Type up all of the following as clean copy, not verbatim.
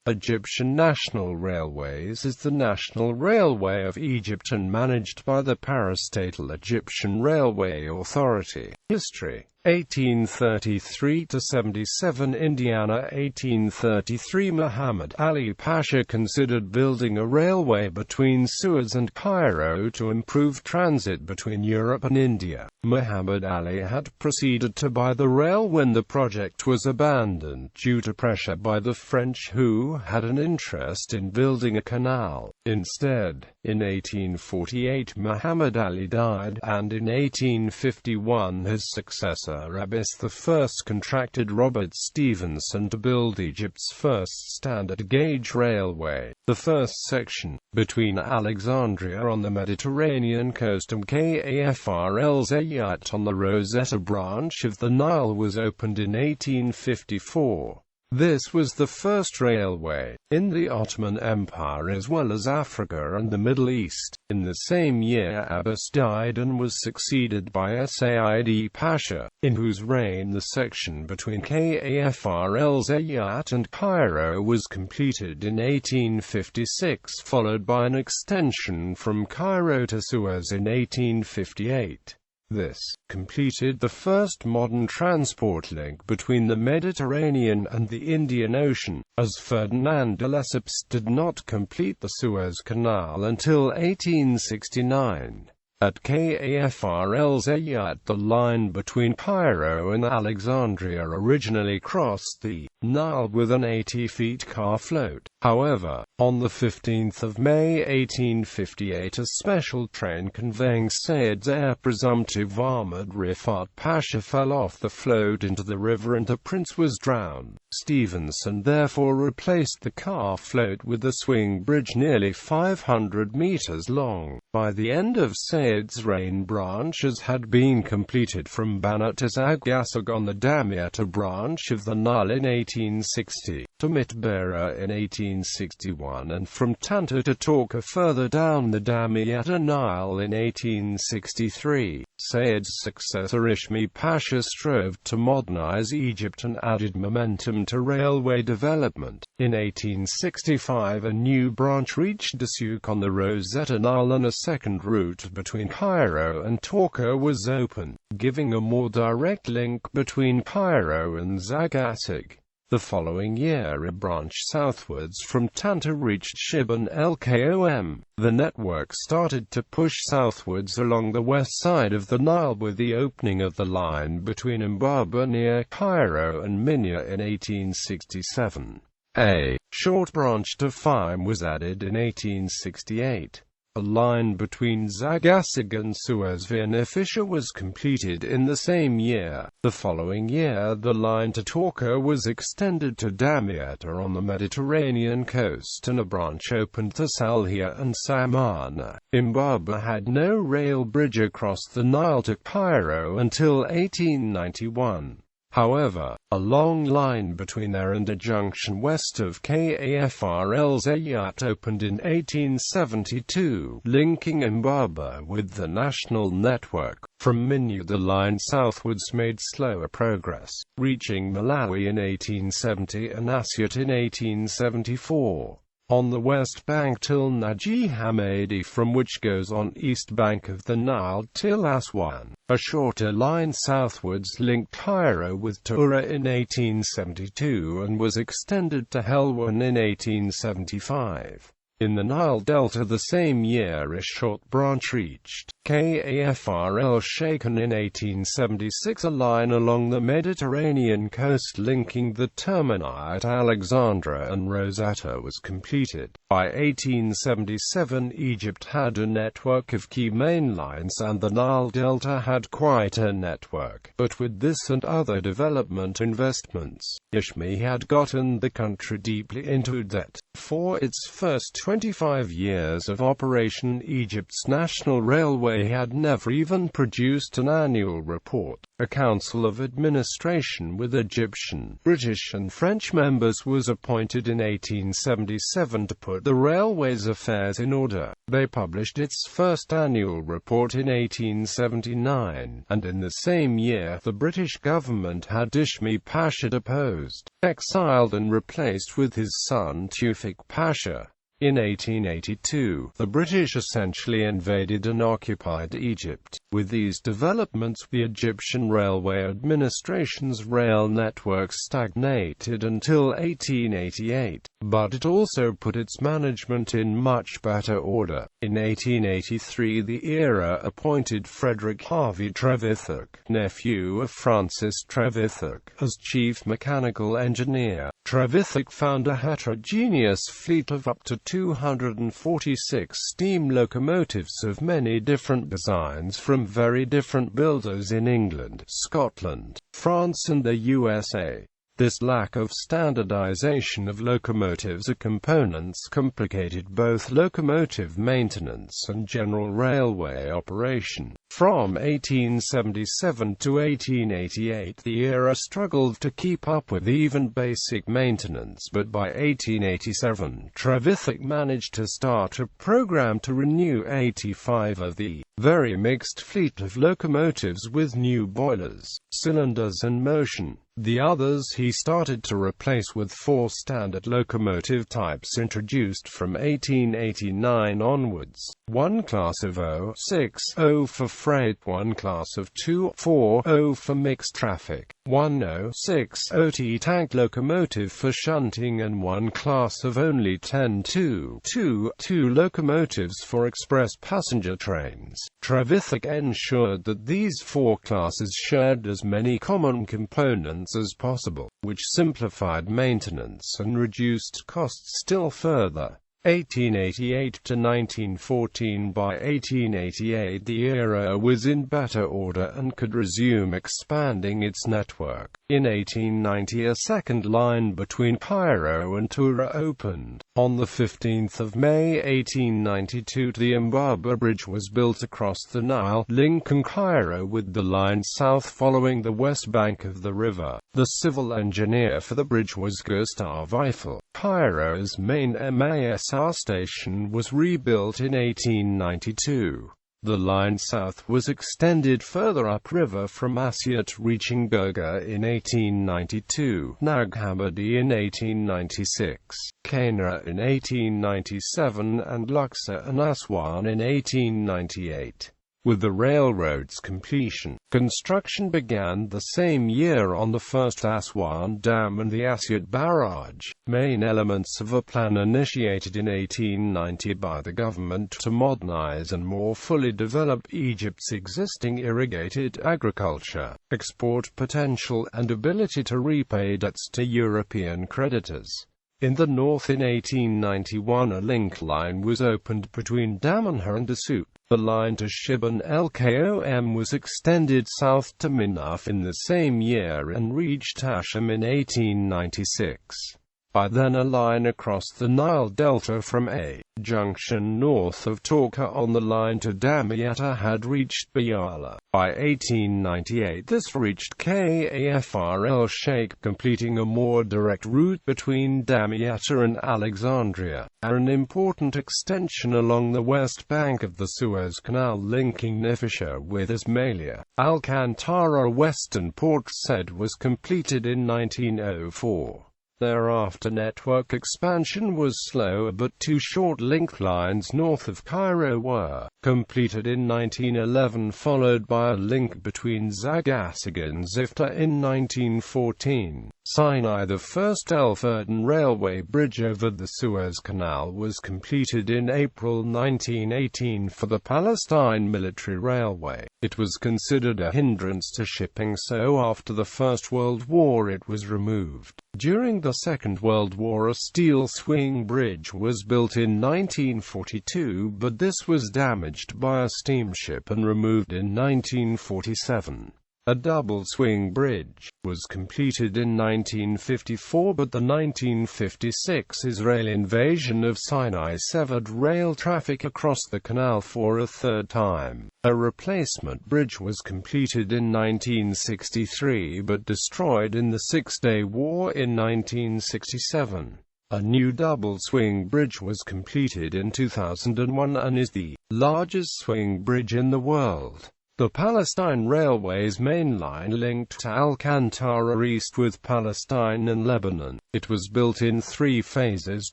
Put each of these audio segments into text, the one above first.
Egyptian National Railways is the national railway of Egypt and managed by the parastatal Egyptian Railway Authority. History: 1833–77 Indiana 1833 Muhammad Ali Pasha considered building a railway between Suez and Cairo to improve transit between Europe and India. Muhammad Ali had proceeded to buy the rail when the project was abandoned due to pressure by the French, who had an interest in building a canal. Instead, in 1848 Muhammad Ali died, and in 1851 his successor Abbas I contracted Robert Stephenson to build Egypt's first standard-gauge railway. The first section, between Alexandria on the Mediterranean coast and Kafr el-Zayyat on the Rosetta branch of the Nile, was opened in 1854. This was the first railway in the Ottoman Empire as well as Africa and the Middle East. In the same year Abbas died and was succeeded by Said Pasha, in whose reign the section between Kafr el-Zayyat and Cairo was completed in 1856, followed by an extension from Cairo to Suez in 1858. This completed the first modern transport link between the Mediterranean and the Indian Ocean, as Ferdinand de Lesseps did not complete the Suez Canal until 1869. At Kafr el-Zayyat, the line between Cairo and Alexandria originally crossed the Nile with an 80-feet car float. However, on 15 May 1858 a special train conveying Sayed's heir presumptive Ahmad Rifat Pasha fell off the float into the river and the prince was drowned. Stephenson therefore replaced the car float with a swing bridge nearly 500 meters long. By the end of Sayed's reign, branches had been completed from Banat to Zagassag on the Damietta branch of the Nile in 1860, to Mitbera in 1861, and from Tanta to Torka further down the Damietta Nile in 1863. Sayed's successor Ishmi Pasha strove to modernize Egypt and added momentum to railway development. In 1865 a new branch reached Dusuk on the Rosetta Nile and a second route between Cairo and Torka was opened, giving a more direct link between Cairo and Zagassag. The following year a branch southwards from Tanta reached Shibban el-Kom. The network started to push southwards along the west side of the Nile with the opening of the line between Mbaba near Cairo and Minya in 1867. A short branch to Fime was added in 1868. A line between Zagassag and Suez via Nefisha was completed in the same year. The following year the line to Torka was extended to Damietta on the Mediterranean coast and a branch opened to Salhia and Samana. Mbaba had no rail bridge across the Nile to Cairo until 1891. However, a long line between there and a junction west of Kafr el-Zayyat opened in 1872, linking Mbaba with the national network. From Minya the line southwards made slower progress, reaching Malawi in 1870 and Asyut in 1874. On the west bank till Naji Hamadi, from which goes on east bank of the Nile till Aswan. A shorter line southwards linked Cairo with Tura in 1872 and was extended to Helwan in 1875. In the Nile Delta the same year a short branch reached Kafr el-Sheikhan in 1876. A line along the Mediterranean coast linking the termini at Alexandria and Rosetta was completed. By 1877 Egypt had a network of key main lines and the Nile Delta had quite a network. But with this and other development investments, Ishmi had gotten the country deeply into debt. For its first 25 years of operation, Egypt's National Railway had never even produced an annual report. A Council of Administration with Egyptian, British and French members was appointed in 1877 to put the railway's affairs in order. They published its first annual report in 1879, and in the same year the British government had Ishmi Pasha deposed, exiled and replaced with his son Tewfik Pasha. In 1882, the British essentially invaded and occupied Egypt. With these developments, the Egyptian Railway Administration's rail network stagnated until 1888, but it also put its management in much better order. In 1883, the era appointed Frederick Harvey Trevithick, nephew of Francis Trevithick, as chief mechanical engineer. Trevithick found a heterogeneous fleet of up to 246 steam locomotives of many different designs from very different builders in England, Scotland, France and the USA. This lack of standardization of locomotives or components complicated both locomotive maintenance and general railway operation. From 1877 to 1888, the era struggled to keep up with even basic maintenance, but by 1887, Trevithick managed to start a program to renew 85 of the very mixed fleet of locomotives with new boilers, cylinders and motion. The others he started to replace with 4 standard locomotive types introduced from 1889 onwards. 1 class of 060 for freight, 1 class of 240 for mixed traffic, 1 060 T-tank locomotive for shunting and 1 class of only 10-222 locomotives for express passenger trains. Trevithick ensured that these 4 classes shared as many common components as possible, which simplified maintenance and reduced costs still further. 1888 to 1914. By 1888 the era was in better order and could resume expanding its network. In 1890 a second line between Cairo and Tura opened. On the 15th of May 1892 the Mbaba Bridge was built across the Nile, linking Cairo with the line south following the west bank of the river. The civil engineer for the bridge was Gustav Eiffel. Cairo's main MASR station was rebuilt in 1892. The line south was extended further upriver from Asyut, reaching Goga in 1892, Nag Hammadi in 1896, Kenya in 1897 and Luxor and Aswan in 1898. With the railroad's completion, construction began the same year on the first Aswan Dam and the Asyut Barrage, main elements of a plan initiated in 1890 by the government to modernize and more fully develop Egypt's existing irrigated agriculture, export potential, and ability to repay debts to European creditors. In the north in 1891 a link line was opened between Damanhur and Asyut. The line to Shibban el-Kom was extended south to Minaf in the same year and reached Hashim in 1896. By then a line across the Nile Delta from a junction north of Torka on the line to Damietta had reached Bayala. By 1898 this reached Kafr el-Sheikh, completing a more direct route between Damietta and Alexandria, an important extension along the west bank of the Suez Canal linking Nefisha with Ismailia. Alcantara Western Port Said was completed in 1904. Thereafter network expansion was slower, but 2 short link lines north of Cairo were completed in 1911, followed by a link between Zagassig and Zifta in 1914. Sinai. The first Elfurden Railway bridge over the Suez Canal was completed in April 1918 for the Palestine Military Railway. It was considered a hindrance to shipping, so after the First World War it was removed. During the Second World War a steel swing bridge was built in 1942, but this was damaged by a steamship and removed in 1947. A double-swing bridge was completed in 1954, but the 1956 Israeli invasion of Sinai severed rail traffic across the canal for a third time. A replacement bridge was completed in 1963 but destroyed in the Six-Day War in 1967. A new double-swing bridge was completed in 2001 and is the largest swing bridge in the world. The Palestine Railway's main line linked Alcantara east with Palestine and Lebanon. It was built in 3 phases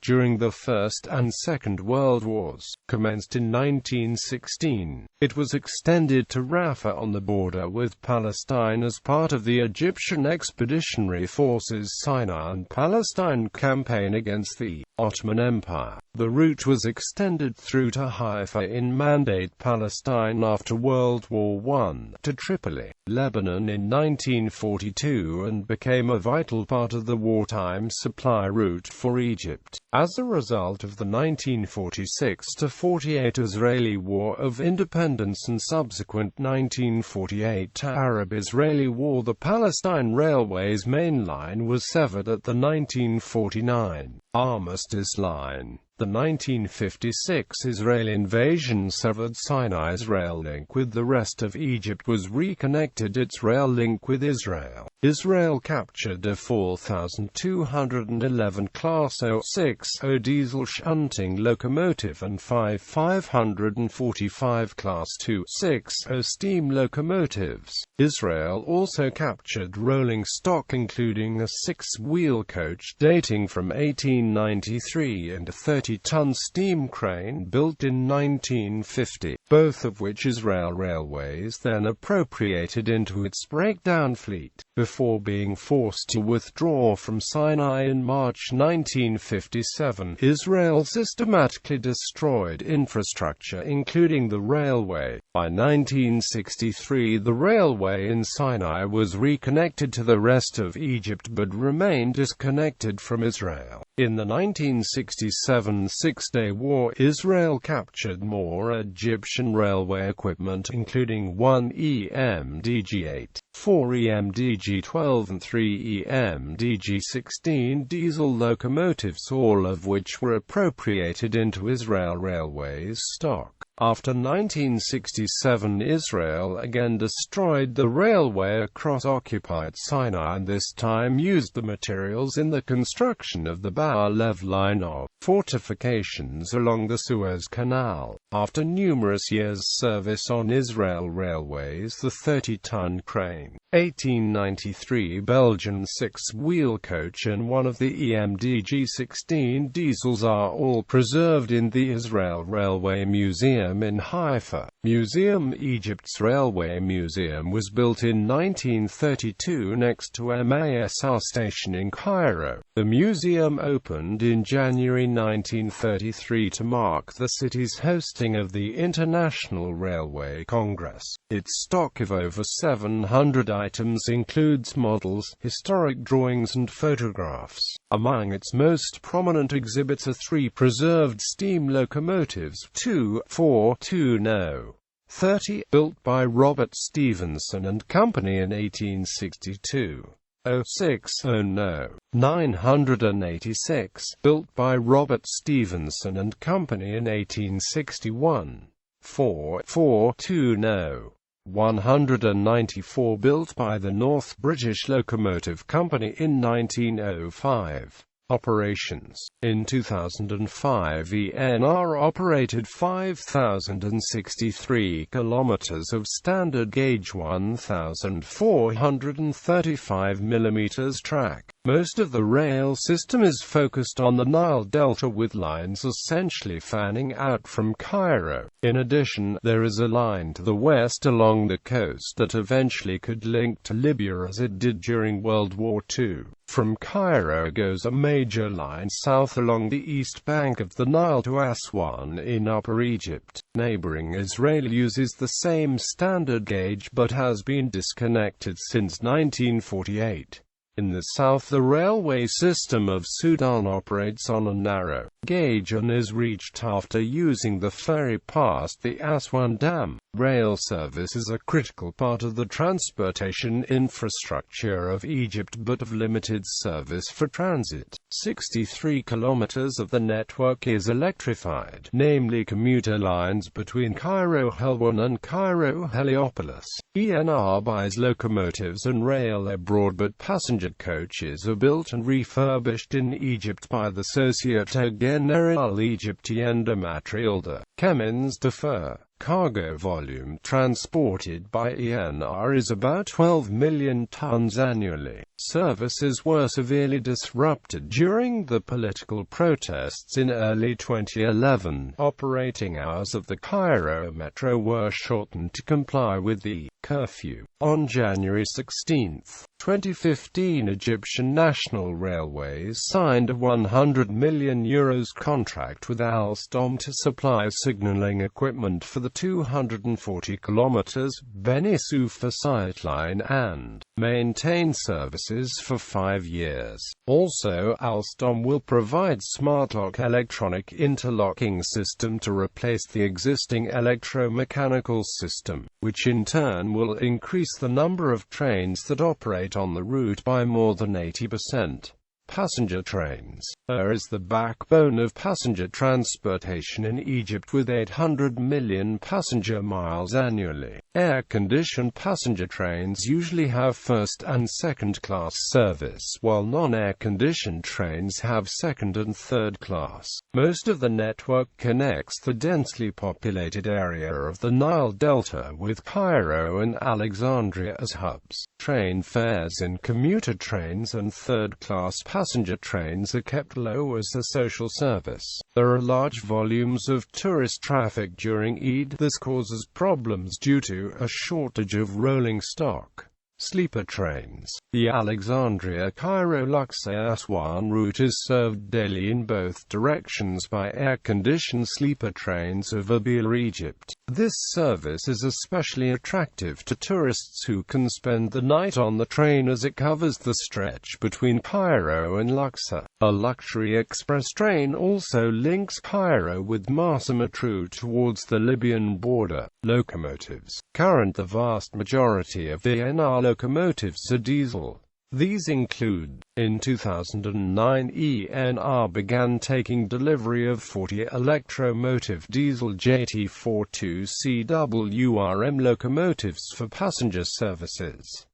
during the First and Second World Wars. Commenced in 1916, it was extended to Rafah on the border with Palestine as part of the Egyptian Expeditionary Forces Sinai and Palestine campaign against the Ottoman Empire. The route was extended through to Haifa in Mandate Palestine after World War I, to Tripoli, Lebanon in 1942, and became a vital part of the wartime supply route for Egypt. As a result of the 1946–48 Israeli War of Independence and subsequent 1948 Arab-Israeli War, the Palestine Railway's main line was severed at the 1949 Armistice Line. The 1956 Israeli invasion severed Sinai's rail link with the rest of Egypt was reconnected its rail link with Israel. Israel captured a 4,211 Class 060 diesel shunting locomotive and 545 Class 260 steam locomotives. Israel also captured rolling stock including a 6-wheel coach dating from 1893 and a 30-ton steam crane built in 1950, both of which Israel Railways then appropriated into its breakdown fleet, before being forced to withdraw from Sinai in March 1957. Israel systematically destroyed infrastructure including the railway. By 1963 the railway in Sinai was reconnected to the rest of Egypt but remained disconnected from Israel. In the 1967 Six-Day War, Israel captured more Egyptian railway equipment including 1 EMDG-8, 4 EMDG-12 and 3 EMDG-16 diesel locomotives, all of which were appropriated into Israel Railways stock. After 1967, Israel again destroyed the railway across occupied Sinai and this time used the materials in the construction of the Bar-Lev line of fortifications along the Suez Canal. After numerous years' service on Israel Railways, the 30-ton crane, 1893 Belgian 6-wheel coach and one of the EMDG-16 diesels are all preserved in the Israel Railway Museum in Haifa. Museum Egypt's Railway Museum was built in 1932 next to MASR station in Cairo. The museum opened in January 1933 to mark the city's hosting of the International Railway Congress. Its stock of over 700 items includes models, historic drawings and photographs. Among its most prominent exhibits are 3 preserved steam locomotives, 242No. 30, built by Robert Stevenson and Company in 1862. 060No. 986, built by Robert Stevenson and Company in 1861. 442No. 194, built by the North British Locomotive Company in 1905. Operations. In 2005 ENR operated 5,063 kilometers of standard gauge 1,435 mm track. Most of the rail system is focused on the Nile Delta with lines essentially fanning out from Cairo. In addition, there is a line to the west along the coast that eventually could link to Libya as it did during World War II. From Cairo goes a major line south along the east bank of the Nile to Aswan in Upper Egypt. Neighboring Israel uses the same standard gauge but has been disconnected since 1948. In the south, the railway system of Sudan operates on a narrow gauge and is reached after using the ferry past the Aswan Dam. Rail service is a critical part of the transportation infrastructure of Egypt but of limited service for transit. 63 kilometers of the network is electrified, namely commuter lines between Cairo Helwan and Cairo Heliopolis. ENR buys locomotives and rail abroad, but passenger coaches are built and refurbished in Egypt by the Société Générale Égyptienne de Matériel de Chemins de Fer. Cargo volume transported by ENR is about 12 million tons annually. Services were severely disrupted during the political protests in early 2011. Operating hours of the Cairo Metro were shortened to comply with the curfew. On January 16, 2015, Egyptian National Railways signed a €100 million contract with Alstom to supply signaling equipment for the 240 km Beni Suef line and maintain services for 5 years. Also, Alstom will provide SmartLock electronic interlocking system to replace the existing electromechanical system, which in turn will increase the number of trains that operate on the route by more than 80%. Passenger trains is the backbone of passenger transportation in Egypt with 800 million passenger miles annually. Air-conditioned passenger trains usually have first and second class service, while non-air-conditioned trains have second and third class. Most of the network connects the densely populated area of the Nile Delta with Cairo and Alexandria as hubs. Train fares in commuter trains and third-class passenger trains are kept low as a social service. There are large volumes of tourist traffic during Eid. This causes problems due to a shortage of rolling stock. Sleeper trains. The Alexandria-Cairo-Luxor-Aswan route is served daily in both directions by air-conditioned sleeper trains of Abil, Egypt. This service is especially attractive to tourists who can spend the night on the train as it covers the stretch between Cairo and Luxor. A luxury express train also links Cairo with Marsa Matruh towards the Libyan border. Locomotives. The vast majority of the ENR locomotives are diesel. These include, in 2009, ENR began taking delivery of 40 electromotive diesel JT42CWRM locomotives for passenger services.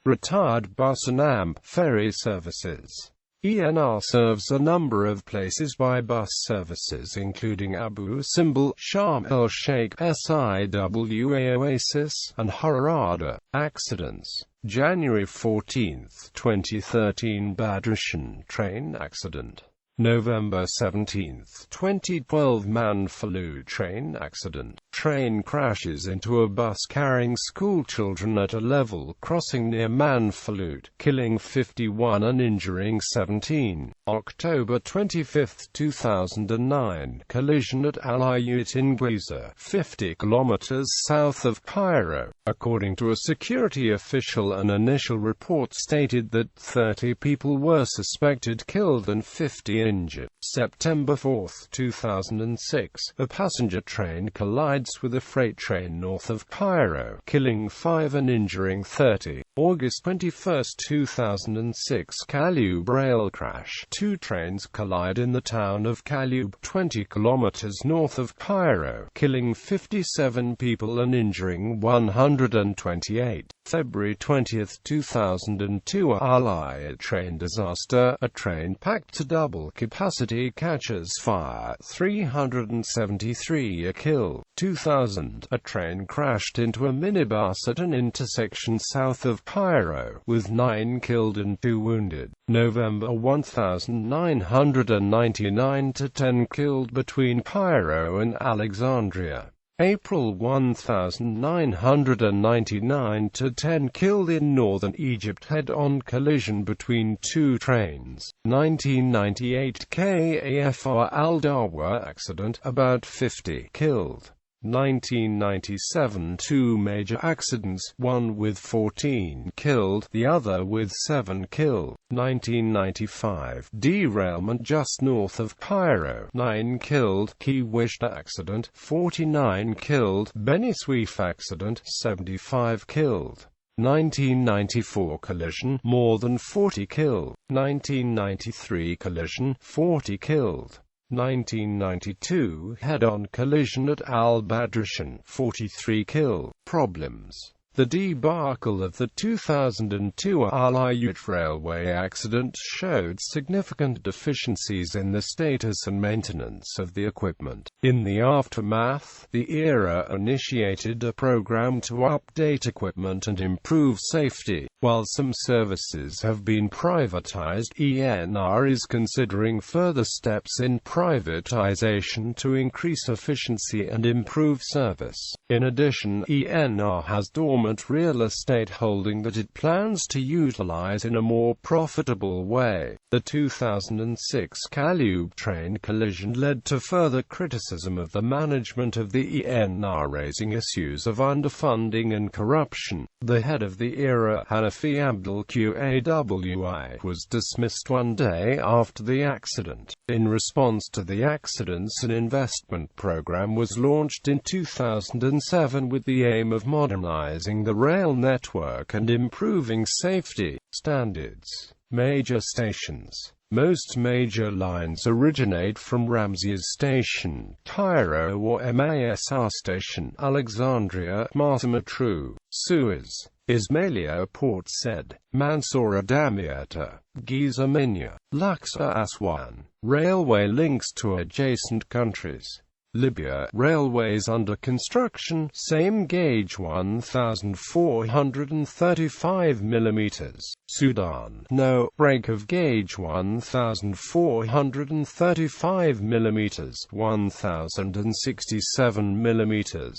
Retired bus and AMP ferry services. ENR serves a number of places by bus services including Abu Simbel, Sharm el-Sheikh, Siwa Oasis, and Harada. Accidents. January 14, 2013, Badrushan train accident. November 17, 2012, Manfalu train accident. Train crashes into a bus carrying schoolchildren at a level crossing near Manfalut, killing 51 and injuring 17. October 25, 2009, collision at Al Ayut in Giza, 50 kilometers south of Cairo. According to a security official, an initial report stated that 30 people were suspected killed and 50 injured. September 4, 2006, a passenger train collides with a freight train north of Cairo, killing 5 and injuring 30. August 21, 2006, Kaloub rail crash. 2 trains collide in the town of Kaloub, 20 kilometers north of Cairo, killing 57 people and injuring 128. February 20, 2002, Al Ayut train disaster. A train packed to double capacity catches fire. 373 are killed. 2000, a train crashed into a minibus at an intersection south of Cairo, with 9 killed and 2 wounded. November 1999 to 10 killed between Cairo and Alexandria. April 1999 to 10 killed in northern Egypt, head-on collision between 2 trains. 1998 Kafr al-Dawa accident, about 50 killed. 1997 two major accidents, one with 14 killed, the other with 7 killed. 1995 derailment just north of Cairo, 9 killed. Key West accident, 49 killed. Beni Suef accident, 75 killed. 1994 collision, more than 40 killed. 1993 collision, 40 killed. 1992 head-on collision at Al-Badrashan, 43 killed. Problems. The debacle of the 2002 Al-Ayut railway accident showed significant deficiencies in the status and maintenance of the equipment. In the aftermath, the ERA initiated a program to update equipment and improve safety. While some services have been privatized, ENR is considering further steps in privatization to increase efficiency and improve service. In addition, ENR has dormant real estate holding that it plans to utilize in a more profitable way. The 2006 Kalub train collision led to further criticism of the management of the ENR, raising issues of underfunding and corruption. The head of the ERA, Hanafi Abdul Qawi, was dismissed one day after the accident. In response to the accidents, an investment program was launched in 2007 with the aim of modernizing the rail network and improving safety standards. Major stations. Most major lines originate from Ramses Station, Cairo, or Masr Station, Alexandria, Marsa Matruh, Suez, Ismailia, Port Said, Mansoura Damietta, Giza Minya, Luxor, Aswan. Railway links to adjacent countries. Libya, railways under construction, same gauge 1,435 mm. Sudan, no, break of gauge 1,435 mm, 1,067 mm.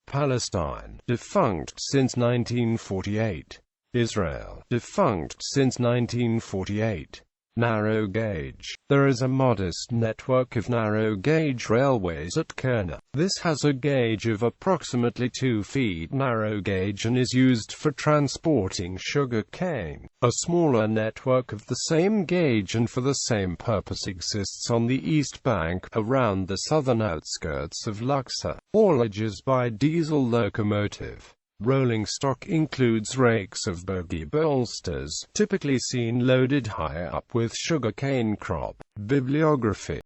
Palestine, defunct since 1948. Israel, defunct since 1948. Narrow gauge. There is a modest network of narrow-gauge railways at Kurna. This has a gauge of approximately 2 feet narrow gauge and is used for transporting sugar cane. A smaller network of the same gauge and for the same purpose exists on the east bank, around the southern outskirts of Luxor. Haulages by diesel locomotive. Rolling stock includes rakes of bogie bolsters, typically seen loaded high up with sugar cane crop. Bibliography.